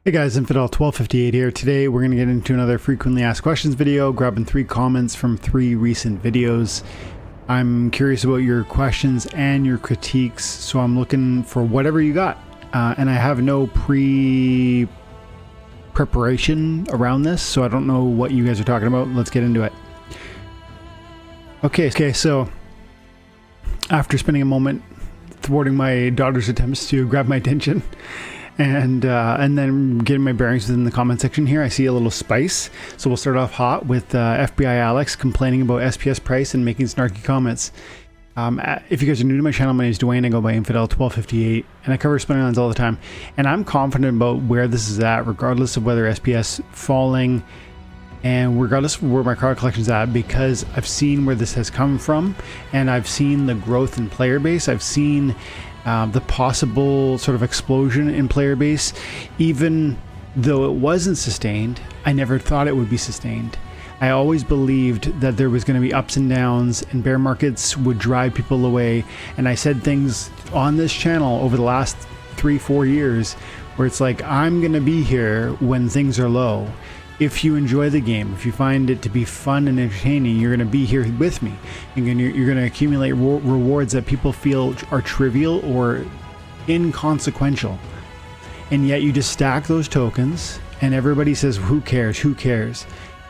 Hey guys, Infidel1258 here. Today we're going to get into another frequently asked questions video, grabbing 3 comments from 3 recent videos. I'm curious about your questions and your critiques, so I'm looking for whatever you got. And I have no preparation around this, so I don't know what you guys are talking about. Let's get into it. Okay, so after spending a moment thwarting my daughter's attempts to grab my attention, and then getting my bearings within the comment section here, I see a little spice. So we'll start off hot with FBI Alex complaining about SPS price and making snarky comments. If you guys are new to my channel, my name is Dwayne. I go by Infidel1258, and I cover Splinterlands all the time. And I'm confident about where this is at, regardless of whether SPS falling, and regardless of where my card collection is at, because I've seen where this has come from, and I've seen the growth in player base. I've seen the possible sort of explosion in player base. Even though it wasn't sustained, I never thought it would be sustained. I always believed that there was going to be ups and downs, and bear markets would drive people away. And I said things on this channel over the last 3-4 years where it's like, I'm going to be here when things are low. If you enjoy the game, if you find it to be fun and entertaining, you're going to be here with me. And you're going to accumulate rewards that people feel are trivial or inconsequential. And yet you just stack those tokens and everybody says, who cares, who cares?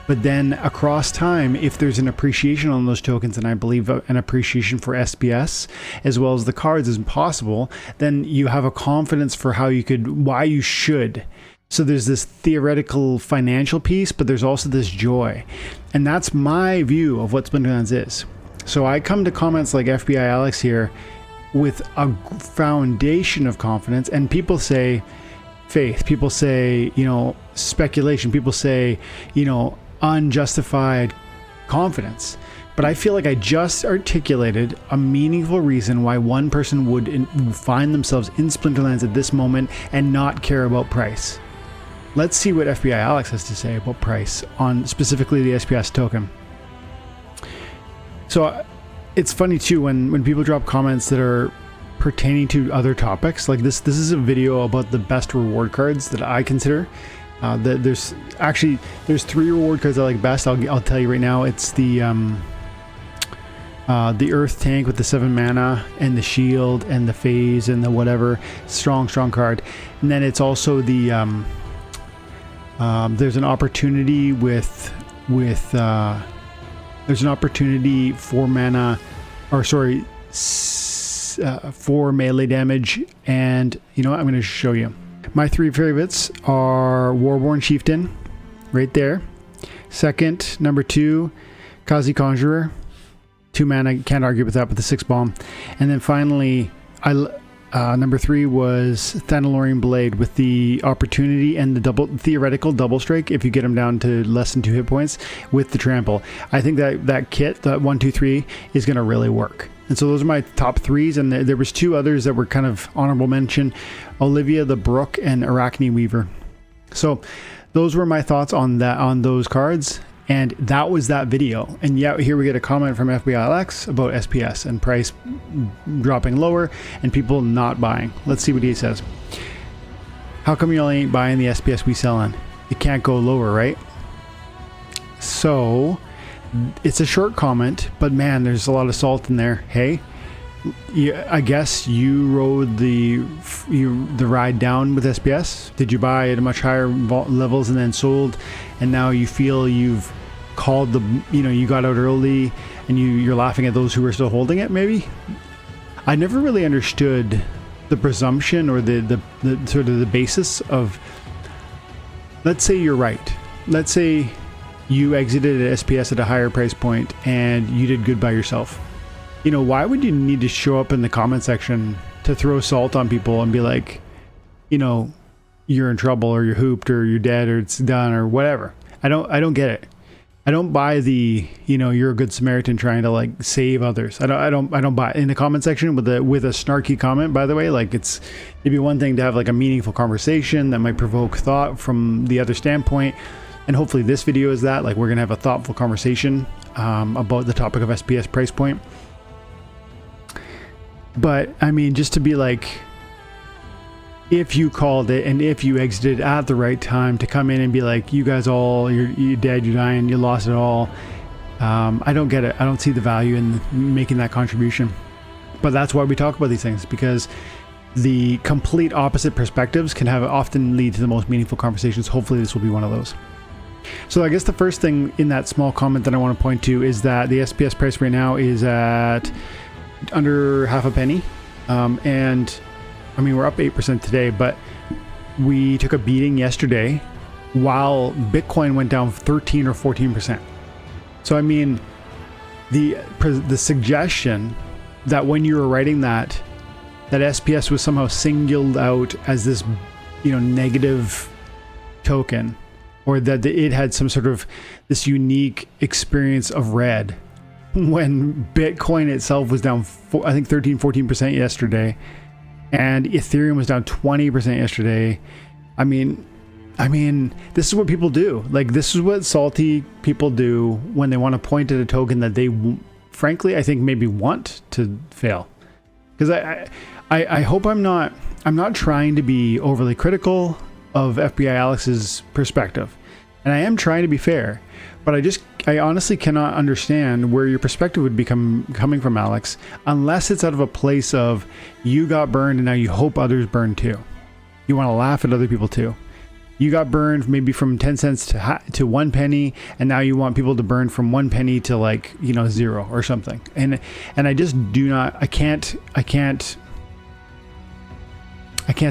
But then across time, if there's an appreciation on those tokens, and I believe an appreciation for SPS as well as the cards is possible, then you have a confidence for why you should. So there's this theoretical financial piece, but there's also this joy. And that's my view of what Splinterlands is. So I come to comments like FBI Alex here with a foundation of confidence, and people say faith, people say, speculation, people say, unjustified confidence. But I feel like I just articulated a meaningful reason why one person would find themselves in Splinterlands at this moment and not care about price. Let's see what FBI Alex has to say about price on specifically the SPS token. So it's funny too when people drop comments that are pertaining to other topics. Like this is a video about the best reward cards that I consider. There's 3 reward cards I like best. I'll tell you right now. It's the Earth tank with the 7 mana and the shield and the phase and the whatever strong card. And then it's also the there's an opportunity there's an opportunity for mana, or sorry, 4 melee damage. And you know what, I'm going to show you. My 3 favorites are Warborn Chieftain, right there. Second, number 2, Kazi Conjurer, 2 mana, can't argue with that with the 6 bomb. And then finally, number 3 was Thanalorian Blade with the opportunity and the theoretical double strike if you get him down to less than 2 hit points with the trample. I think that kit, that 1, 2, 3, is going to really work. And so those are my top 3s, and there was 2 others that were kind of honorable mention: Olivia the Brook and Arachne Weaver. So those were my thoughts on those cards. And that was that video. And yeah, here we get a comment from FBI Alex about SPS and price dropping lower and people not buying. Let's see what he says. How come y'all ain't buying the SPS we sell on? It can't go lower, right? So it's a short comment, but man, there's a lot of salt in there. Hey, I guess you rode the ride down with SPS. Did you buy at a much higher levels and then sold, and now you feel you've called you got out early, and you're laughing at those who are still holding it? Maybe. I never really understood the presumption or the sort of the basis of, let's say you're right. Let's say you exited at SPS at a higher price point and you did good by yourself. Why would you need to show up in the comment section to throw salt on people and be like, you're in trouble, or you're hooped, or you're dead, or it's done, or whatever? I don't get it. I don't buy the, you're a good Samaritan trying to like save others. I don't buy it. In the comment section with a snarky comment, by the way. Like, it'd be one thing to have like a meaningful conversation that might provoke thought from the other standpoint. And hopefully this video is that. Like, we're gonna have a thoughtful conversation about the topic of SPS price point. But I mean, just to be like, if you called it and if you exited at the right time to come in and be like, you guys all, you're dead, you're dying, you lost it all. I don't get it. I don't see the value in making that contribution. But that's why we talk about these things, because the complete opposite perspectives can often lead to the most meaningful conversations. Hopefully this will be one of those. So I guess the first thing in that small comment that I want to point to is that the SPS price right now is at under half a penny. And I mean, we're up 8% today, but we took a beating yesterday while Bitcoin went down 13 or 14%. So I mean, the suggestion that when you were writing that SPS was somehow singled out as this, negative token, or that it had some sort of this unique experience of red, when Bitcoin itself was down, I think 13-14% yesterday, and Ethereum was down 20% yesterday. I mean, this is what people do. Like, this is what salty people do when they want to point at a token that they, frankly, I think maybe want to fail. Because I hope I'm not trying to be overly critical of FBI Alex's perspective, and I am trying to be fair, but I honestly cannot understand where your perspective would be coming from, Alex, unless it's out of a place of you got burned and now you hope others burn too. You want to laugh at other people too. You got burned maybe from 10 cents to 1 penny, and now you want people to burn from 1 penny to, like, 0 or something. And I just do not. I can't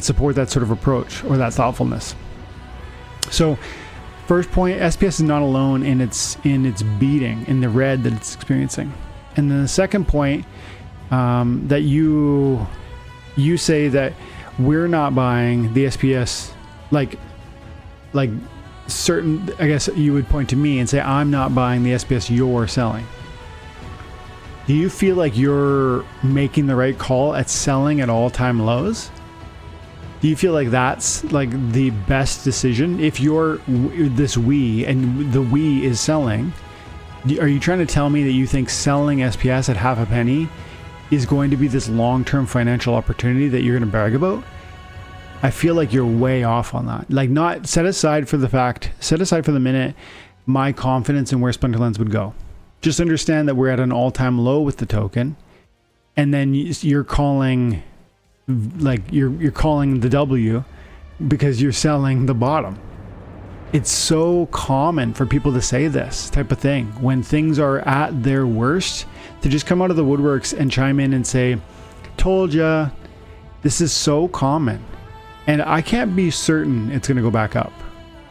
support that sort of approach or that thoughtfulness. So, first point, SPS is not alone in its beating, in the red that it's experiencing. And then the second point, that you say that we're not buying the SPS, like certain, I guess you would point to me and say, I'm not buying the SPS you're selling. Do you feel like you're making the right call at selling at all-time lows? Do you feel like that's like the best decision? If you're this we and the we is selling, are you trying to tell me that you think selling SPS at half a penny is going to be this long-term financial opportunity that you're going to brag about? I feel like you're way off on that. Like, not set aside for the minute my confidence in where Splinterlands would go. Just understand that we're at an all-time low with the token, and then you're calling, like, you're calling the W because you're selling the bottom. It's so common for people to say this type of thing when things are at their worst, to just come out of the woodworks and chime in and say, told ya. This is so common. And I can't be certain it's going to go back up,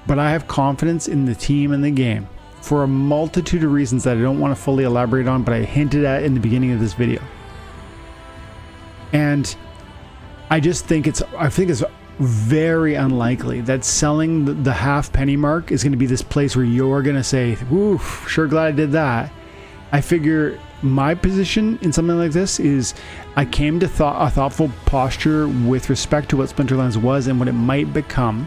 but I have confidence in the team and the game for a multitude of reasons that I don't want to fully elaborate on, but I hinted at in the beginning of this video. And I think it's very unlikely that selling the half penny mark is going to be this place where you're going to say, "Oof, sure glad I did that." I figure my position in something like this is I came to a thoughtful posture with respect to what Splinterlands was and what it might become,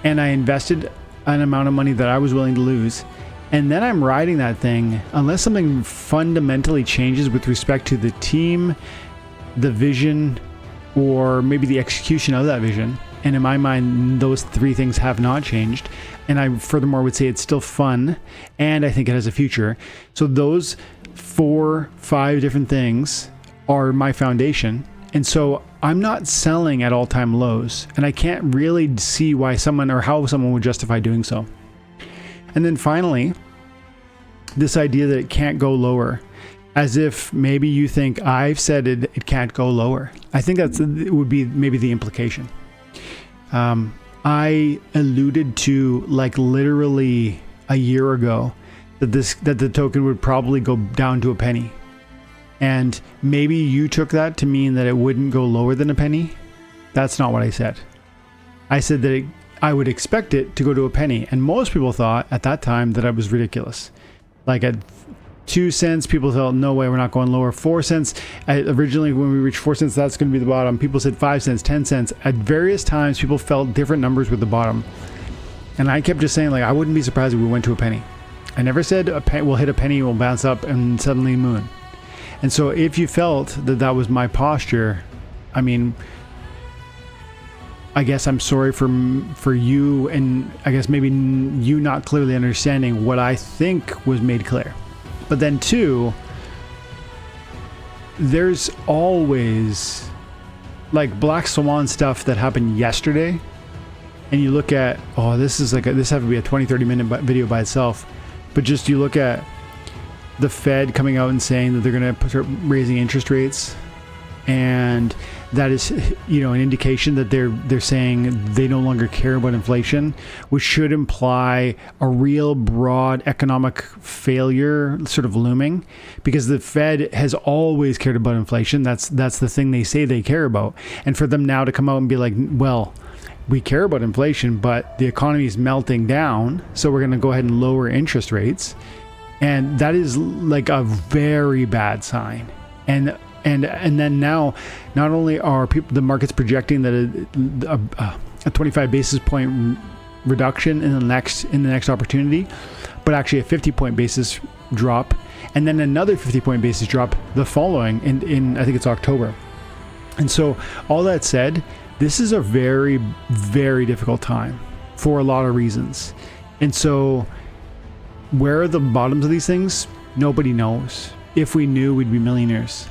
and I invested an amount of money that I was willing to lose, and then I'm riding that thing unless something fundamentally changes with respect to the team, the vision, or maybe the execution of that vision. And in my mind, those three things have not changed. And I furthermore would say it's still fun, and I think it has a future. So those 4-5 different things are my foundation. And so I'm not selling at all-time lows, and I can't really see why someone or how someone would justify doing so. And then finally, this idea that it can't go lower, as if maybe you think I've said it can't go lower. I think it would be maybe the implication. I alluded to, like, literally a year ago that the token would probably go down to a penny. And maybe you took that to mean that it wouldn't go lower than a penny. That's not what I said. I said that I would expect it to go to a penny. And most people thought at that time that I was ridiculous. Like, at 2 cents, people thought, no way, we're not going lower. 4 cents, originally when we reached 4 cents, that's going to be the bottom. People said 5 cents, 10 cents. At various times, people felt different numbers with the bottom. And I kept just saying, like, I wouldn't be surprised if we went to a penny. I never said we'll hit a penny, we'll bounce up, and suddenly moon. And so if you felt that that was my posture, I mean, I guess I'm sorry for you, and I guess maybe you not clearly understanding what I think was made clear. But then two, there's always like black swan stuff that happened yesterday, and you look at, oh, this is like this have to be a 20-30 minute video by itself, but just you look at the Fed coming out and saying that they're going to start raising interest rates, and that is, you know, an indication that they're saying they no longer care about inflation, which should imply a real broad economic failure sort of looming, because the Fed has always cared about inflation. That's the thing they say they care about. And for them now to come out and be like, well, we care about inflation, but the economy is melting down, so we're going to go ahead and lower interest rates. And that is like a very bad sign. And then now, not only are the market's projecting that a 25 basis point reduction in the next opportunity, but actually a 50 point basis drop, and then another 50 point basis drop the following in I think it's October. And so all that said, this is a very, very difficult time for a lot of reasons. And so where are the bottoms of these things? Nobody knows. If we knew, we'd be millionaires.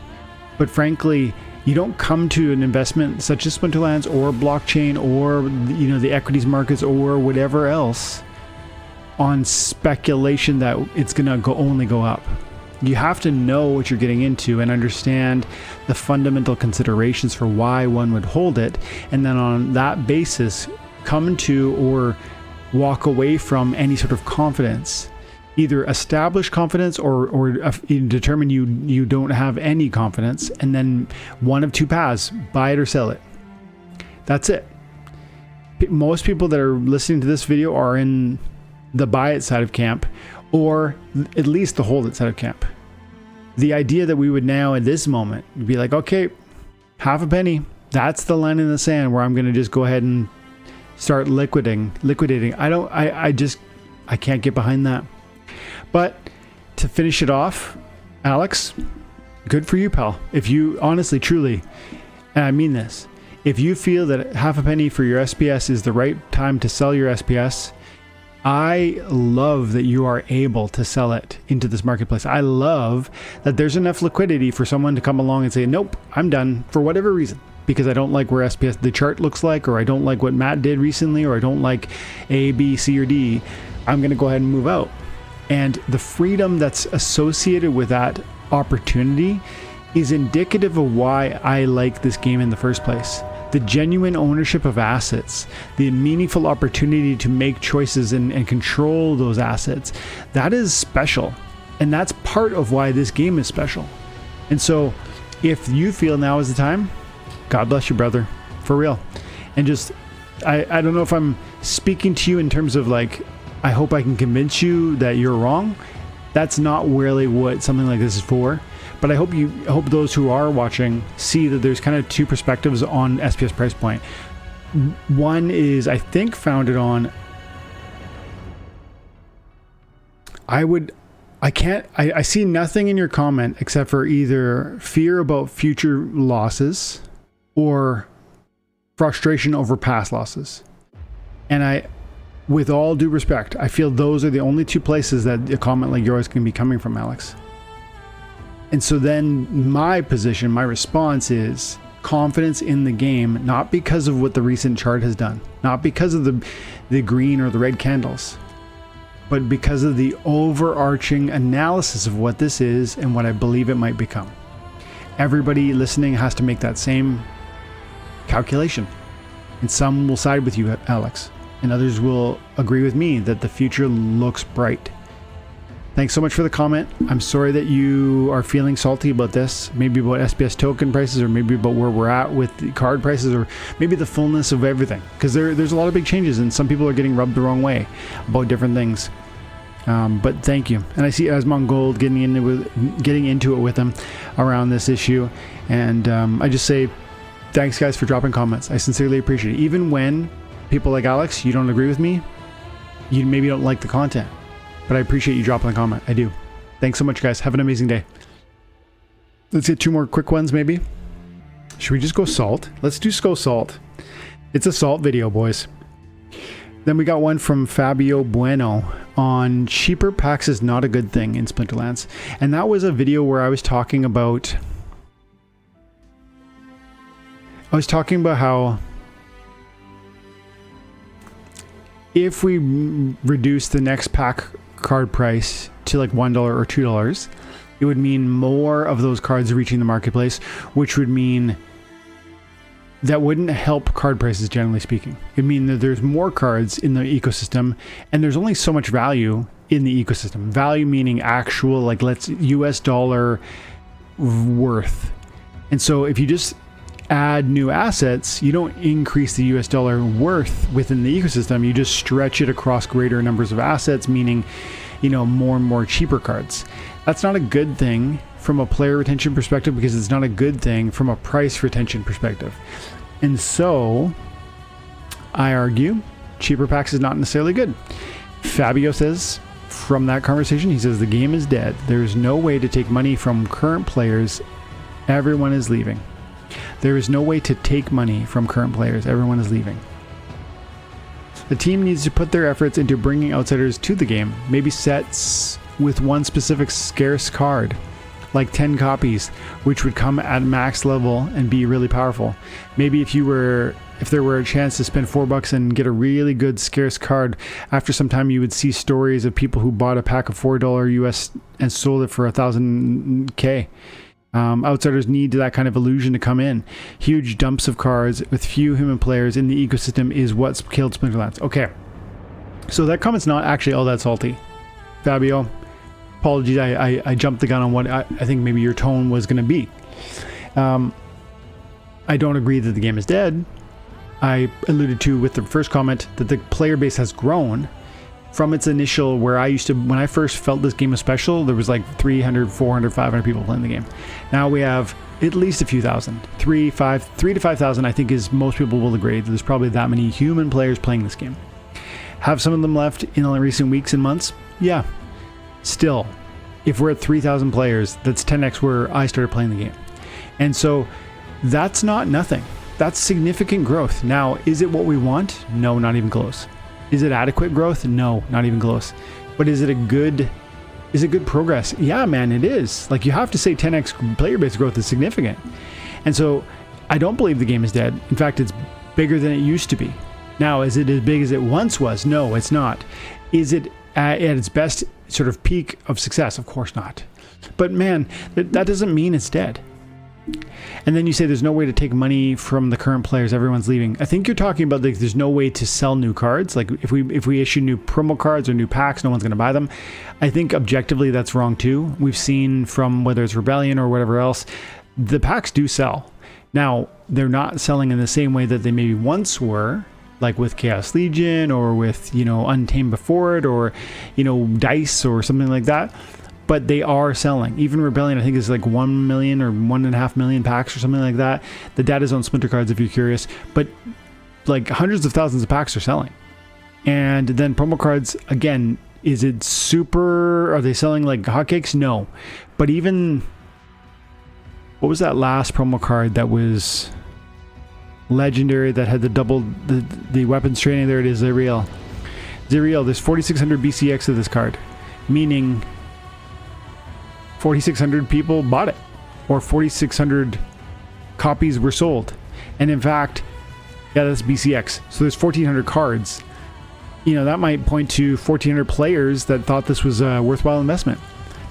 But frankly, you don't come to an investment such as Splinterlands or blockchain or, you know, the equities markets or whatever else on speculation that it's going to only go up. You have to know what you're getting into and understand the fundamental considerations for why one would hold it, and then on that basis come to or walk away from any sort of confidence. Either establish confidence or determine you don't have any confidence, and then one of two paths: buy it or sell it. That's it. Most people that are listening to this video are in the buy it side of camp, or at least the hold it side of camp. The idea that we would now at this moment be like, okay, half a penny, that's the line in the sand where I'm going to just go ahead and start liquidating. I can't get behind that. But to finish it off, Alex, good for you, pal. If you honestly, truly, and I mean this, if you feel that half a penny for your SPS is the right time to sell your SPS, I love that you are able to sell it into this marketplace. I love that there's enough liquidity for someone to come along and say, nope, I'm done for whatever reason, because I don't like where SPS, the chart looks like, or I don't like what Matt did recently, or I don't like A, B, C, or D. I'm going to go ahead and move out. And the freedom that's associated with that opportunity is indicative of why I like this game in the first place. The genuine ownership of assets, the meaningful opportunity to make choices and control those assets, that is special. And that's part of why this game is special. And so if you feel now is the time, God bless you, brother, for real. And just, I don't know if I'm speaking to you in terms of like, I hope I can convince you that you're wrong. That's not really what something like this is for. But I hope those who are watching see that there's kind of two perspectives on SPS price point. One is, I think, founded on, I see nothing in your comment except for either fear about future losses or frustration over past losses. And with all due respect, I feel those are the only two places that a comment like yours can be coming from, Alex. And so then my position, my response is confidence in the game, not because of what the recent chart has done, not because of the green or the red candles, but because of the overarching analysis of what this is and what I believe it might become. Everybody listening has to make that same calculation. And some will side with you, Alex, and others will agree with me that the future looks bright. Thanks so much for the comment. I'm sorry that you are feeling salty about this, maybe about SPS token prices, or maybe about where we're at with the card prices, or maybe the fullness of everything, because there's a lot of big changes and some people are getting rubbed the wrong way about different things. But thank you. And I see Asmon Gold getting into it with him around this issue. And I just say, thanks guys for dropping comments. I sincerely appreciate it. Even when people like Alex, you don't agree with me, you maybe don't like the content, but I appreciate you dropping the comment. I do. Thanks so much, guys. Have an amazing day. Let's get two more quick ones, maybe. Should we just go salt? Let's do go salt. It's a salt video, boys. Then we got one from Fabio Bueno on cheaper packs is not a good thing in Splinterlands. And that was a video where I was talking about how if we reduce the next pack card price to like $1 or $2, it would mean more of those cards reaching the marketplace, which would mean that wouldn't help card prices, generally speaking. It'd mean that there's more cards in the ecosystem, and there's only so much value in the ecosystem. Value meaning actual, like, let's US dollar worth. And so if you just add new assets, you don't increase the US dollar worth within the ecosystem. You just stretch it across greater numbers of assets, meaning, you know, more and more cheaper cards. That's not a good thing from a player retention perspective, because it's not a good thing from a price retention perspective. And so I argue cheaper packs is not necessarily good. Fabio says from that conversation, he says the game is dead. There's no way to take money from current players. Everyone is leaving. There is no way to take money from current players. Everyone is leaving. The team needs to put their efforts into bringing outsiders to the game.Maybe sets with one specific scarce card, like 10 copies, which would come at max level and be really powerful. Maybe if there were a chance to spend $4 and get a really good scarce card, after some time you would see stories of people who bought a pack of $4 US and sold it for 1,000K. Outsiders need that kind of illusion to come in. Huge dumps of cards with few human players in the ecosystem is what's killed Splinterlands. Okay, so that comment's not actually all that salty. Fabio, apologies, I jumped the gun on what I think maybe your tone was going to be. I don't agree that the game is dead. I alluded to with the first comment that the player base has grown from its initial, where when I first felt this game was special, there was like 300, 400, 500 people playing the game. Now we have at least a few thousand. 3 to 5,000 I think is, most people will agree that there's probably that many human players playing this game. Have some of them left in the recent weeks and months? Yeah. Still, if we're at 3,000 players, that's 10x where I started playing the game. And so that's not nothing. That's significant growth. Now, is it what we want? No, not even close. Is it adequate growth? No, not even close. But is it good progress? Yeah, man, it is. Like, you have to say 10x player base growth is significant. And so I don't believe the game is dead. In fact, it's bigger than it used to be. Now, is it as big as it once was? No, it's not. Is it at its best sort of peak of success? Of course not. But man, that doesn't mean it's dead. And then you say there's no way to take money from the current players, everyone's leaving. I think you're talking about, like, there's no way to sell new cards. Like, if we issue new promo cards or new packs, no one's going to buy them. I think objectively that's wrong too. We've seen from whether it's Rebellion or whatever else, the packs do sell. Now, they're not selling in the same way that they maybe once were, like with Chaos Legion or with, you know, Untamed before it, or, you know, Dice or something like that. But they are selling. Even Rebellion, I think, is like 1 million or 1.5 million packs or something like that. The data's on Splinter Cards if you're curious. But like hundreds of thousands of packs are selling. And then promo cards, again, is it super? Are they selling like hotcakes? No. But even, what was that last promo card that was legendary that had the double, the weapons training? There it is, Zerial. There's 4,600 BCX of this card. Meaning 4,600 people bought it, or 4,600 copies were sold. And in fact, yeah, that's BCX. So there's 1,400 cards. You know, that might point to 1,400 players that thought this was a worthwhile investment.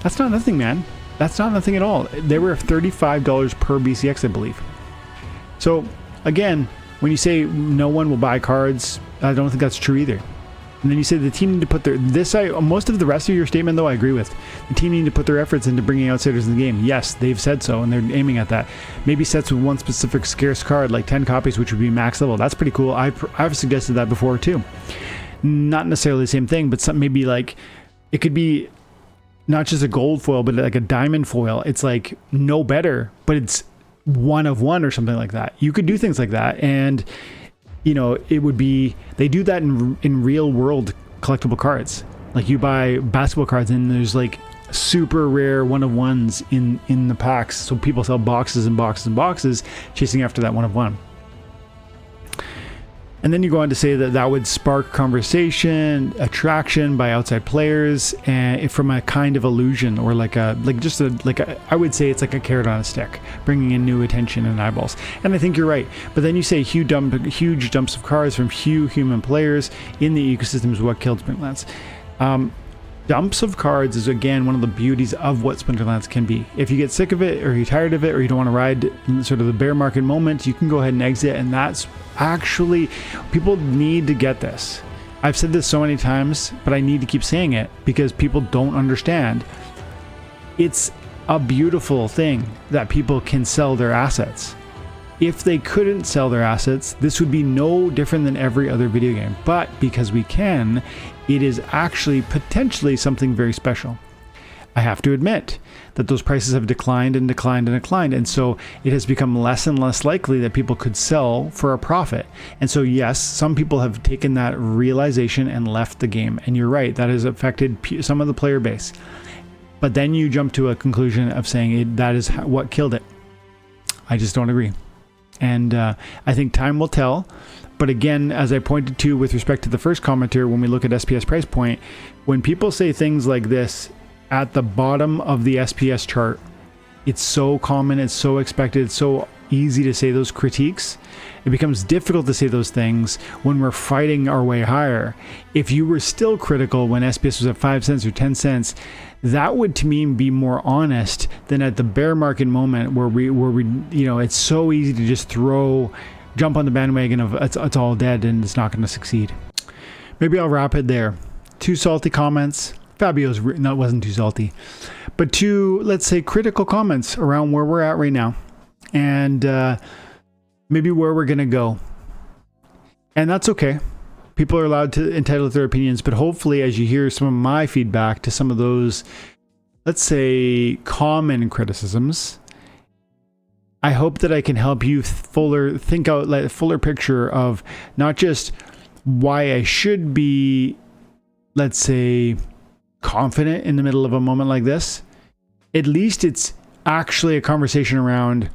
That's not nothing, man. That's not nothing at all. They were $35 per BCX, I believe. So again, when you say no one will buy cards, I don't think that's true either. And then you say the team need to put most of the rest of your statement, though, I agree with. The team need to put their efforts into bringing outsiders in the game. Yes, they've said so, and they're aiming at that. Maybe sets with one specific scarce card, like 10 copies, which would be max level. That's pretty cool. I've suggested that before, too. Not necessarily the same thing, but maybe like, it could be not just a gold foil, but like a diamond foil. It's like no better, but it's 1 of 1 or something like that. You could do things like that, and you know, it would be, they do that in real world collectible cards. Like, you buy basketball cards and there's like super rare 1 of 1s in the packs. So people sell boxes and boxes and boxes chasing after that 1 of 1. And then you go on to say that that would spark conversation, attraction by outside players, and from a kind of illusion, or I would say it's like a carrot on a stick, bringing in new attention and eyeballs. And I think you're right. But then you say huge dumps of cards from few human players in the ecosystem is what killed Splinterlands. Dumps of cards is, again, one of the beauties of what Splinterlands can be. If you get sick of it, or you're tired of it, or you don't want to ride sort of the bear market moment, you can go ahead and exit. And that's actually, people need to get this. I've said this so many times, but I need to keep saying it because people don't understand. It's a beautiful thing that people can sell their assets. If they couldn't sell their assets, this would be no different than every other video game. But because we can, it is actually potentially something very special. I have to admit that those prices have declined and declined and declined. And so it has become less and less likely that people could sell for a profit. And so, yes, some people have taken that realization and left the game. And you're right, that has affected some of the player base. But then you jump to a conclusion of saying that is what killed it. I just don't agree. And I think time will tell. But again, as I pointed to with respect to the first commenter, when we look at SPS price point, when people say things like this at the bottom of the SPS chart, it's so common, it's so expected, it's so easy to say those critiques. It becomes difficult to say those things when we're fighting our way higher. If you were still critical when SPS was at 5 cents or 10 cents, that would to me be more honest than at the bear market moment where we it's so easy to just jump on the bandwagon of it's all dead and it's not going to succeed. Maybe I'll wrap it there. 2 salty comments. Fabio's wasn't too salty, but 2, let's say, critical comments around where we're at right now, and maybe where we're going to go. And that's okay. People are allowed to entitle their opinions, but hopefully as you hear some of my feedback to some of those, let's say, common criticisms, I hope that I can help you think out a fuller picture of not just why I should be, let's say, confident in the middle of a moment like this. At least it's actually a conversation around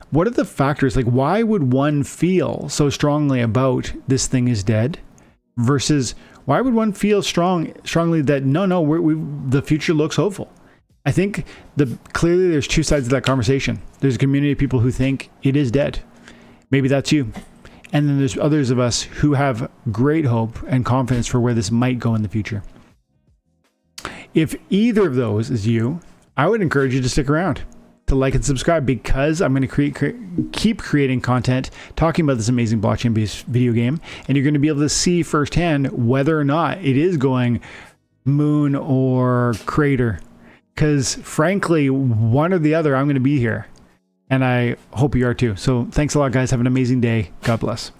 what are the factors, like why would one feel so strongly about this thing is dead versus why would one feel strongly that the future looks hopeful. I think clearly there's 2 sides of that conversation. There's a community of people who think it is dead. Maybe that's you. And then there's others of us who have great hope and confidence for where this might go in the future. If either of those is you, I would encourage you to stick around, to like and subscribe, because I'm going to keep creating content talking about this amazing blockchain-based video game, and you're going to be able to see firsthand whether or not it is going moon or crater. Because frankly, one or the other, I'm going to be here. And I hope you are too. So thanks a lot, guys. Have an amazing day. God bless.